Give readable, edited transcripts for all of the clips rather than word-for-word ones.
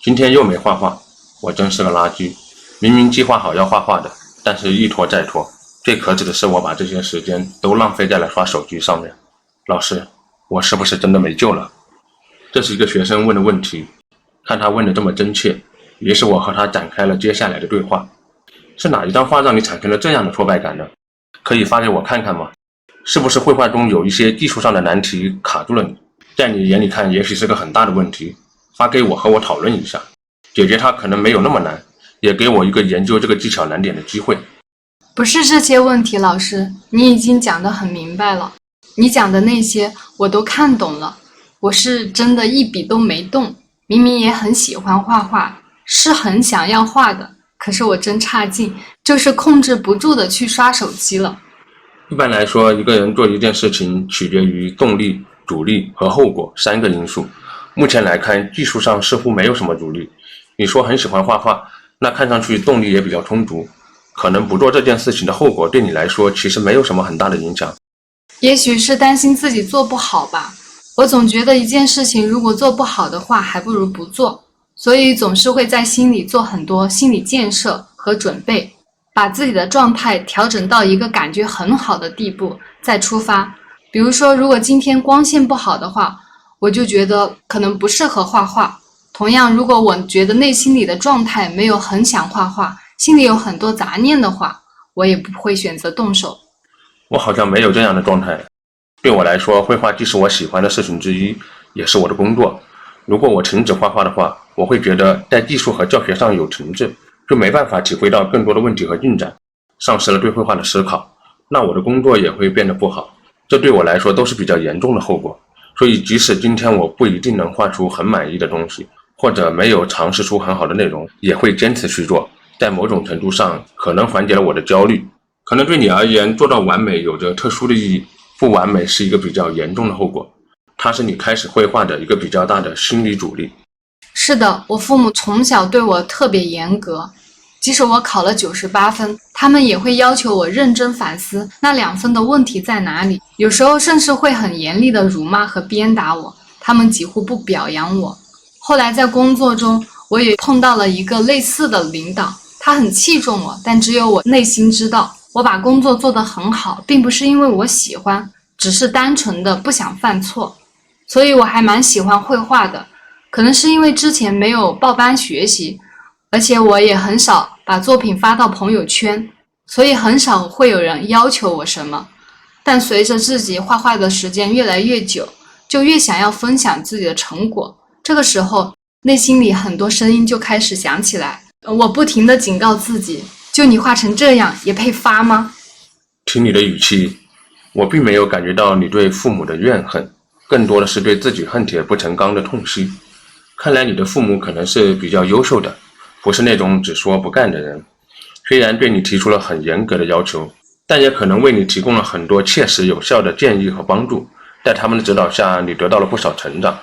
今天又没画画，我真是个垃圾。明明计划好要画画的，但是一拖再拖。最可耻的是我把这些时间都浪费在了刷手机上面。老师，我是不是真的没救了？这是一个学生问的问题，看他问得这么真切，于是我和他展开了接下来的对话。是哪一张画让你产生了这样的挫败感呢？可以发给我看看吗？是不是绘画中有一些技术上的难题卡住了你？在你眼里看也许是个很大的问题，发给我和我讨论一下，解决它可能没有那么难，也给我一个研究这个技巧难点的机会。不是这些问题，老师，你已经讲得很明白了，你讲的那些我都看懂了。我是真的一笔都没动，明明也很喜欢画画，是很想要画的，可是我真差劲，就是控制不住的去刷手机了。一般来说，一个人做一件事情取决于动力、阻力和后果3个因素。目前来看，技术上似乎没有什么阻力。你说很喜欢画画，那看上去动力也比较充足，可能不做这件事情的后果对你来说其实没有什么很大的影响。也许是担心自己做不好吧，我总觉得一件事情如果做不好的话，还不如不做，所以总是会在心里做很多心理建设和准备，把自己的状态调整到一个感觉很好的地步再出发。比如说，如果今天光线不好的话，我就觉得可能不适合画画。同样，如果我觉得内心里的状态没有很想画画，心里有很多杂念的话，我也不会选择动手。我好像没有这样的状态。对我来说，绘画既是我喜欢的事情之一，也是我的工作。如果我停止画画的话，我会觉得在技术和教学上有停滞，就没办法体会到更多的问题和进展，丧失了对绘画的思考，那我的工作也会变得不好。这对我来说都是比较严重的后果。所以即使今天我不一定能画出很满意的东西，或者没有尝试出很好的内容，也会坚持去做。在某种程度上可能缓解了我的焦虑。可能对你而言，做到完美有着特殊的意义，不完美是一个比较严重的后果，它是你开始绘画的一个比较大的心理阻力。是的，我父母从小对我特别严格，即使我考了98分，他们也会要求我认真反思那2分的问题在哪里，有时候甚至会很严厉的辱骂和鞭打我，他们几乎不表扬我。后来在工作中，我也碰到了一个类似的领导，他很器重我，但只有我内心知道，我把工作做得很好，并不是因为我喜欢，只是单纯的不想犯错。所以我还蛮喜欢绘画的，可能是因为之前没有报班学习，而且我也很少把作品发到朋友圈，所以很少会有人要求我什么。但随着自己画画的时间越来越久，就越想要分享自己的成果，这个时候内心里很多声音就开始响起来，我不停地警告自己，就你画成这样也配发吗？听你的语气，我并没有感觉到你对父母的怨恨，更多的是对自己恨铁不成钢的痛惜。看来你的父母可能是比较优秀的，不是那种只说不干的人。虽然对你提出了很严格的要求，但也可能为你提供了很多切实有效的建议和帮助，在他们的指导下，你得到了不少成长。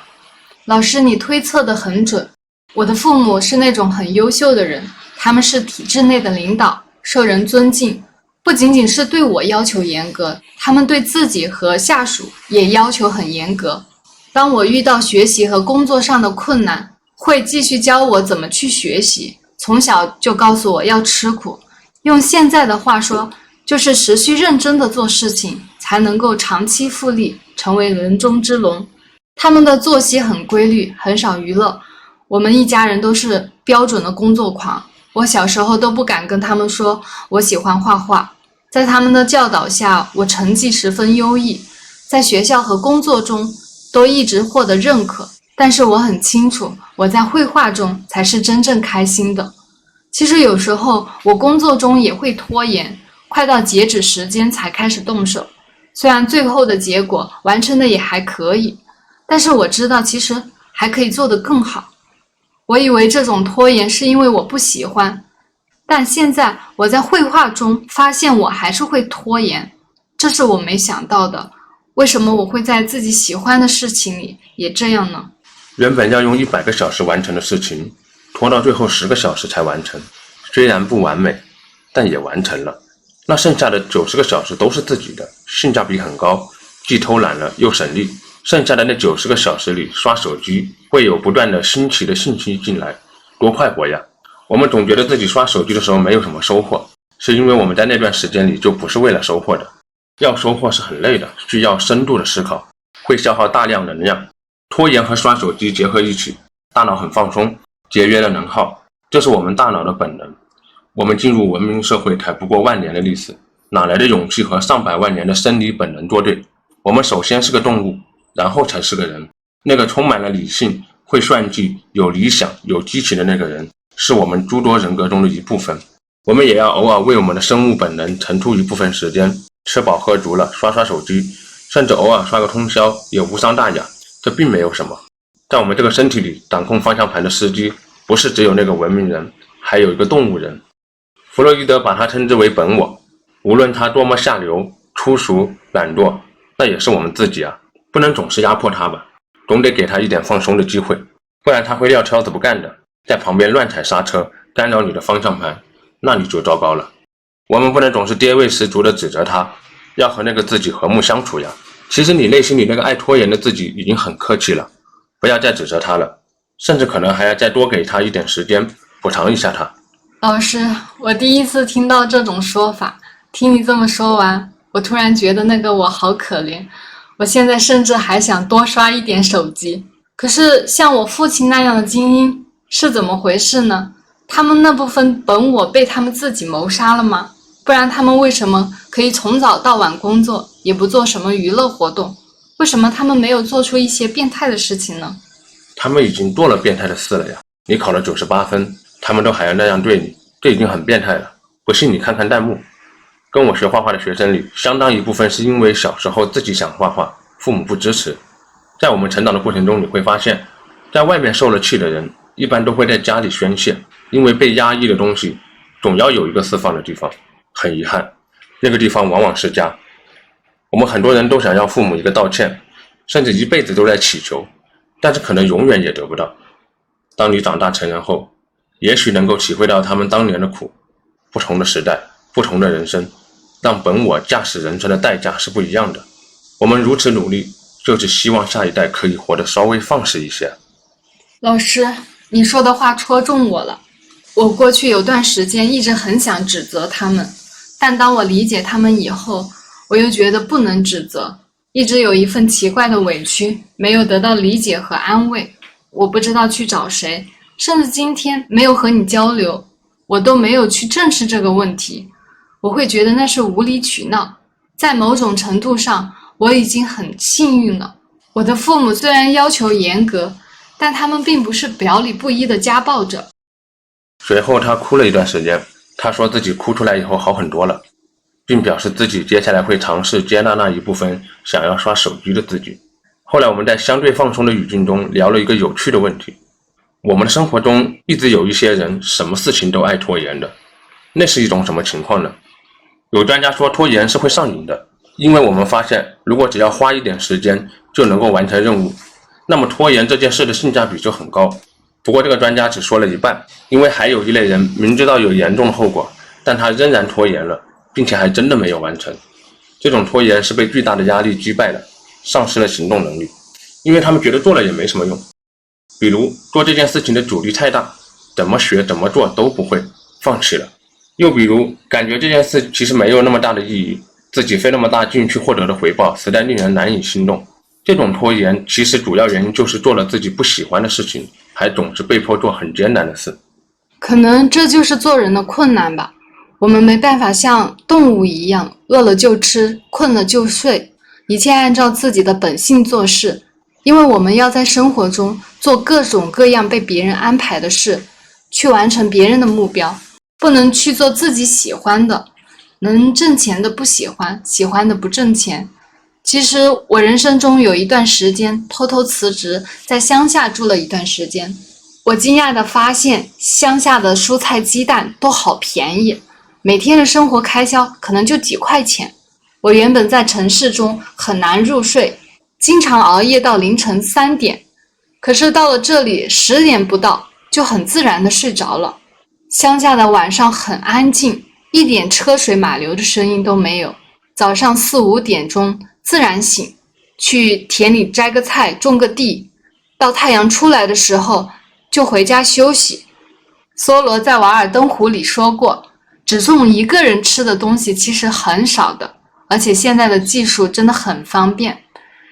老师，你推测得很准。我的父母是那种很优秀的人，他们是体制内的领导，受人尊敬，不仅仅是对我要求严格，他们对自己和下属也要求很严格。当我遇到学习和工作上的困难，会继续教我怎么去学习，从小就告诉我要吃苦，用现在的话说，就是持续认真的做事情，才能够长期复利，成为人中之龙。他们的作息很规律，很少娱乐，我们一家人都是标准的工作狂。我小时候都不敢跟他们说我喜欢画画，在他们的教导下，我成绩十分优异，在学校和工作中都一直获得认可。但是我很清楚，我在绘画中才是真正开心的。其实有时候我工作中也会拖延，快到截止时间才开始动手，虽然最后的结果完成的也还可以，但是我知道其实还可以做得更好。我以为这种拖延是因为我不喜欢，但现在我在绘画中发现我还是会拖延，这是我没想到的。为什么我会在自己喜欢的事情里也这样呢？原本要用100个小时完成的事情，拖到最后10个小时才完成，虽然不完美，但也完成了。那剩下的90个小时都是自己的，性价比很高，既偷懒了又省力。剩下的那90个小时里刷手机，会有不断的新奇的信息进来，多快活呀！我们总觉得自己刷手机的时候没有什么收获，是因为我们在那段时间里就不是为了收获的。要收获是很累的，需要深度的思考，会消耗大量能量。拖延和刷手机结合一起，大脑很放松，节约了能耗，这是我们大脑的本能。我们进入文明社会才不过万年的历史，哪来的勇气和上百万年的生理本能作对？我们首先是个动物，然后才是个人。那个充满了理性、会算计、有理想、有激情的那个人，是我们诸多人格中的一部分。我们也要偶尔为我们的生物本能腾出一部分时间，吃饱喝足了刷刷手机，甚至偶尔刷个通宵也无伤大雅，这并没有什么。在我们这个身体里，掌控方向盘的司机不是只有那个文明人，还有一个动物人。弗洛伊德把它称之为本我，无论他多么下流、粗俗、懒惰，那也是我们自己啊，不能总是压迫他吧，总得给他一点放松的机会，不然他会撂挑子不干的，在旁边乱踩刹车，干扰你的方向盘，那你就糟糕了。我们不能总是爹味十足的指责他，要和那个自己和睦相处呀。其实你内心里那个爱拖延的自己已经很客气了，不要再指责他了，甚至可能还要再多给他一点时间，补偿一下他。老师，我第一次听到这种说法，听你这么说完，我突然觉得那个我好可怜，我现在甚至还想多刷一点手机。可是像我父亲那样的精英是怎么回事呢？他们那部分本我被他们自己谋杀了吗？不然他们为什么可以从早到晚工作，也不做什么娱乐活动？为什么他们没有做出一些变态的事情呢？他们已经做了变态的事了呀！你考了98分，他们都还要那样对你，这已经很变态了。不信你看看弹幕，跟我学画画的学生里，相当一部分是因为小时候自己想画画，父母不支持。在我们成长的过程中，你会发现，在外面受了气的人，一般都会在家里宣泄，因为被压抑的东西，总要有一个释放的地方。很遗憾，那个地方往往是家。我们很多人都想要父母一个道歉，甚至一辈子都在祈求，但是可能永远也得不到。当你长大成人后，也许能够体会到他们当年的苦。不同的时代，不同的人生，让本我驾驶人生的代价是不一样的。我们如此努力，就是希望下一代可以活得稍微放肆一些。老师，你说的话戳中我了。我过去有段时间一直很想指责他们，但当我理解他们以后，我又觉得不能指责，一直有一份奇怪的委屈，没有得到理解和安慰。我不知道去找谁，甚至今天没有和你交流，我都没有去正视这个问题。我会觉得那是无理取闹。在某种程度上，我已经很幸运了。我的父母虽然要求严格，但他们并不是表里不一的家暴者。随后他哭了一段时间，他说自己哭出来以后好很多了，并表示自己接下来会尝试接纳那一部分想要刷手机的自己。后来我们在相对放松的语境中聊了一个有趣的问题，我们的生活中一直有一些人什么事情都爱拖延的，那是一种什么情况呢？有专家说拖延是会上瘾的，因为我们发现如果只要花一点时间就能够完成任务，那么拖延这件事的性价比就很高。不过这个专家只说了一半，因为还有一类人明知道有严重的后果，但他仍然拖延了，并且还真的没有完成。这种拖延是被巨大的压力击败了，丧失了行动能力，因为他们觉得做了也没什么用。比如做这件事情的阻力太大，怎么学怎么做都不会，放弃了。又比如感觉这件事其实没有那么大的意义，自己费那么大劲去获得的回报实在令人难以心动。这种拖延其实主要原因就是做了自己不喜欢的事情，还总是被迫做很艰难的事。可能这就是做人的困难吧。我们没办法像动物一样，饿了就吃，困了就睡，一切按照自己的本性做事，因为我们要在生活中做各种各样被别人安排的事，去完成别人的目标，不能去做自己喜欢的，能挣钱的不喜欢，喜欢的不挣钱。其实我人生中有一段时间偷偷辞职，在乡下住了一段时间。我惊讶地发现，乡下的蔬菜鸡蛋都好便宜，每天的生活开销可能就几块钱。我原本在城市中很难入睡，经常熬夜到凌晨3点，可是到了这里10点不到就很自然地睡着了。乡下的晚上很安静，一点车水马流的声音都没有。早上4、5点钟自然醒，去田里摘个菜，种个地，到太阳出来的时候就回家休息。梭罗在《瓦尔登湖》里说过，只送一个人吃的东西其实很少的，而且现在的技术真的很方便，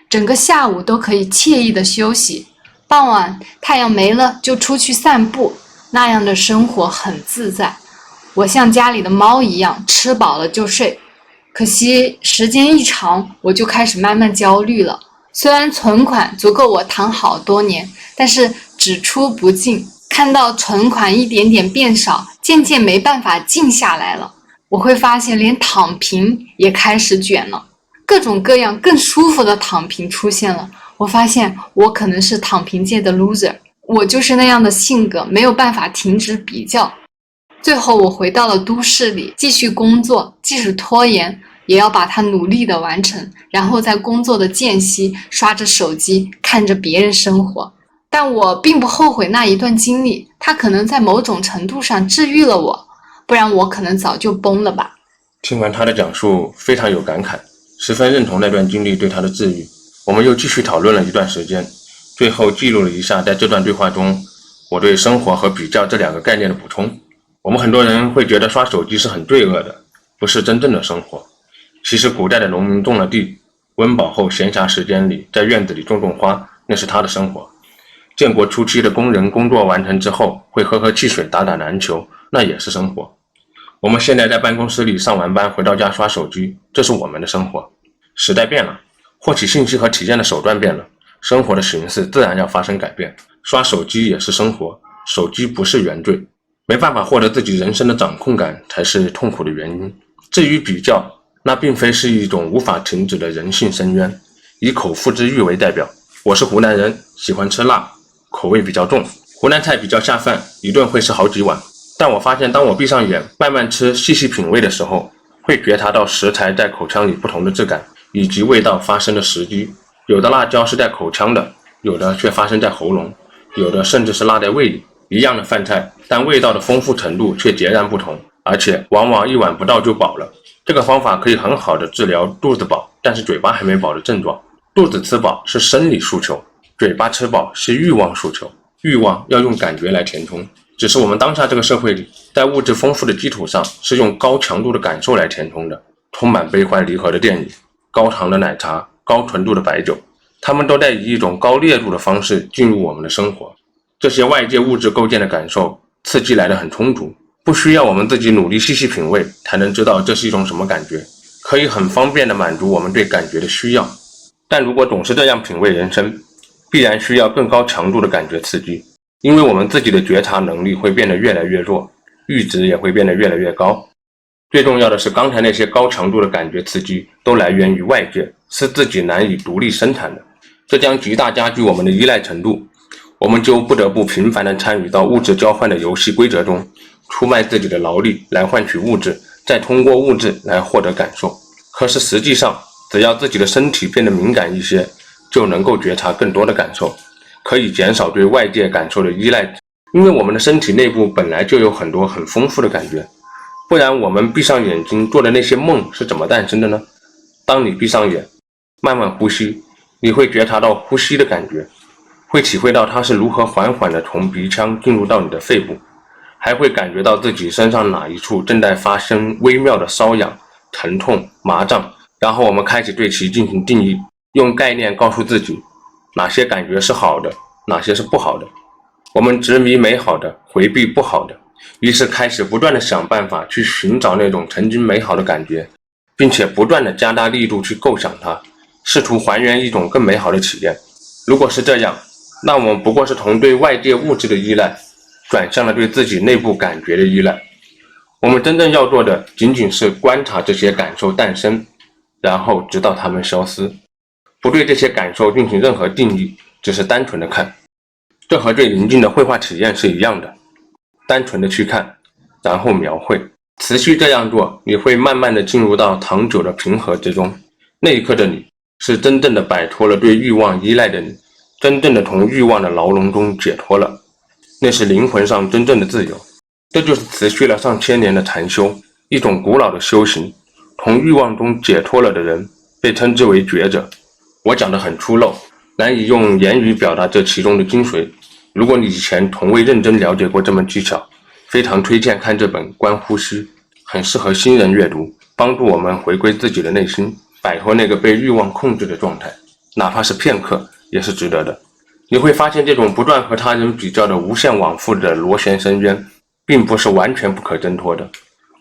整个下午都可以惬意的休息，傍晚太阳没了就出去散步，那样的生活很自在。我像家里的猫一样，吃饱了就睡。可惜时间一长，我就开始慢慢焦虑了。虽然存款足够我躺好多年，但是只出不进，看到存款一点点变少，渐渐没办法静下来了。我会发现连躺平也开始卷了，各种各样更舒服的躺平出现了。我发现我可能是躺平界的 loser， 我就是那样的性格，没有办法停止比较。最后我回到了都市里，继续工作，即使拖延也要把它努力的完成，然后在工作的间隙刷着手机，看着别人生活。但我并不后悔那一段经历，它可能在某种程度上治愈了我，不然我可能早就崩了吧。听完他的讲述，非常有感慨，十分认同那段经历对他的治愈。我们又继续讨论了一段时间，最后记录了一下在这段对话中我对生活和比较这两个概念的补充。我们很多人会觉得刷手机是很罪恶的，不是真正的生活。其实古代的农民种了地，温饱后闲暇时间里在院子里种种花，那是他的生活。建国初期的工人工作完成之后会喝汽水打篮球，那也是生活。我们现在在办公室里上完班回到家刷手机，这是我们的生活。时代变了，获取信息和体验的手段变了，生活的形式自然要发生改变。刷手机也是生活，手机不是原罪，没办法获得自己人生的掌控感才是痛苦的原因。至于比较，那并非是一种无法停止的人性深渊。以口腹之欲为代表，我是湖南人，喜欢吃辣，口味比较重，湖南菜比较下饭，一顿会吃好几碗。但我发现当我闭上眼慢慢吃，细细品味的时候，会觉察到食材在口腔里不同的质感，以及味道发生的时机。有的辣椒是在口腔的，有的却发生在喉咙，有的甚至是辣在胃里。一样的饭菜，但味道的丰富程度却截然不同，而且往往一碗不到就饱了。这个方法可以很好的治疗肚子饱但是嘴巴还没饱的症状。肚子吃饱是生理诉求，嘴巴吃饱是欲望诉求，欲望要用感觉来填充。只是我们当下这个社会里，在物质丰富的基础上，是用高强度的感受来填充的。充满悲欢离合的电影，高糖的奶茶，高纯度的白酒，它们都在以一种高烈度的方式进入我们的生活。这些外界物质构建的感受，刺激来得很充足，不需要我们自己努力细细品味才能知道这是一种什么感觉，可以很方便地满足我们对感觉的需要。但如果总是这样品味人生，必然需要更高强度的感觉刺激，因为我们自己的觉察能力会变得越来越弱，阈值也会变得越来越高。最重要的是，刚才那些高强度的感觉刺激都来源于外界，是自己难以独立生产的，这将极大加剧我们的依赖程度。我们就不得不频繁地参与到物质交换的游戏规则中，出卖自己的劳力来换取物质，再通过物质来获得感受。可是实际上，只要自己的身体变得敏感一些，就能够觉察更多的感受，可以减少对外界感受的依赖。因为我们的身体内部本来就有很多很丰富的感觉，不然我们闭上眼睛做的那些梦是怎么诞生的呢？当你闭上眼，慢慢呼吸，你会觉察到呼吸的感觉，会体会到它是如何缓缓地从鼻腔进入到你的肺部，还会感觉到自己身上哪一处正在发生微妙的瘙痒、疼痛、麻胀。然后我们开始对其进行定义，用概念告诉自己哪些感觉是好的，哪些是不好的。我们执迷美好的，回避不好的，于是开始不断地想办法去寻找那种曾经美好的感觉，并且不断地加大力度去构想它，试图还原一种更美好的体验。如果是这样，那我们不过是从对外界物质的依赖转向了对自己内部感觉的依赖。我们真正要做的仅仅是观察这些感受诞生，然后直到它们消失，不对这些感受进行任何定义，只是单纯的看。这和最临近的绘画体验是一样的，单纯的去看，然后描绘。持续这样做，你会慢慢的进入到长久的平和之中。那一刻的你，是真正的摆脱了对欲望依赖的你，真正的从欲望的牢笼中解脱了，那是灵魂上真正的自由。这就是持续了上千年的禅修，一种古老的修行。从欲望中解脱了的人被称之为觉者。我讲得很粗陋，难以用言语表达这其中的精髓。如果你以前从未认真了解过这门技巧，非常推荐看这本《观呼吸》，很适合新人阅读，帮助我们回归自己的内心，摆脱那个被欲望控制的状态，哪怕是片刻也是值得的。你会发现这种不断和他人比较的无限往复的螺旋深渊并不是完全不可挣脱的。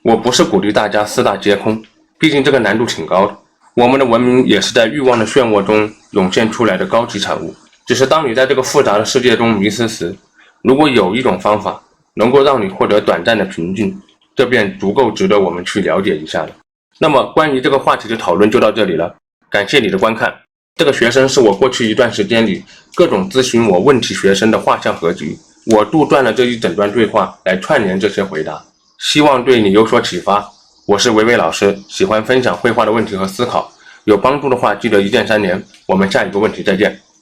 我不是鼓励大家四大皆空，毕竟这个难度挺高的，我们的文明也是在欲望的漩涡中涌现出来的高级产物。只是当你在这个复杂的世界中迷失时，如果有一种方法能够让你获得短暂的平静，这便足够值得我们去了解一下了。那么关于这个话题的讨论就到这里了，感谢你的观看。这个学生是我过去一段时间里各种咨询我问题学生的画像合集，我杜撰了这一整段对话来串联这些回答，希望对你有所启发。我是维维老师，喜欢分享绘画的问题和思考，有帮助的话记得一键3连。我们下一个问题再见。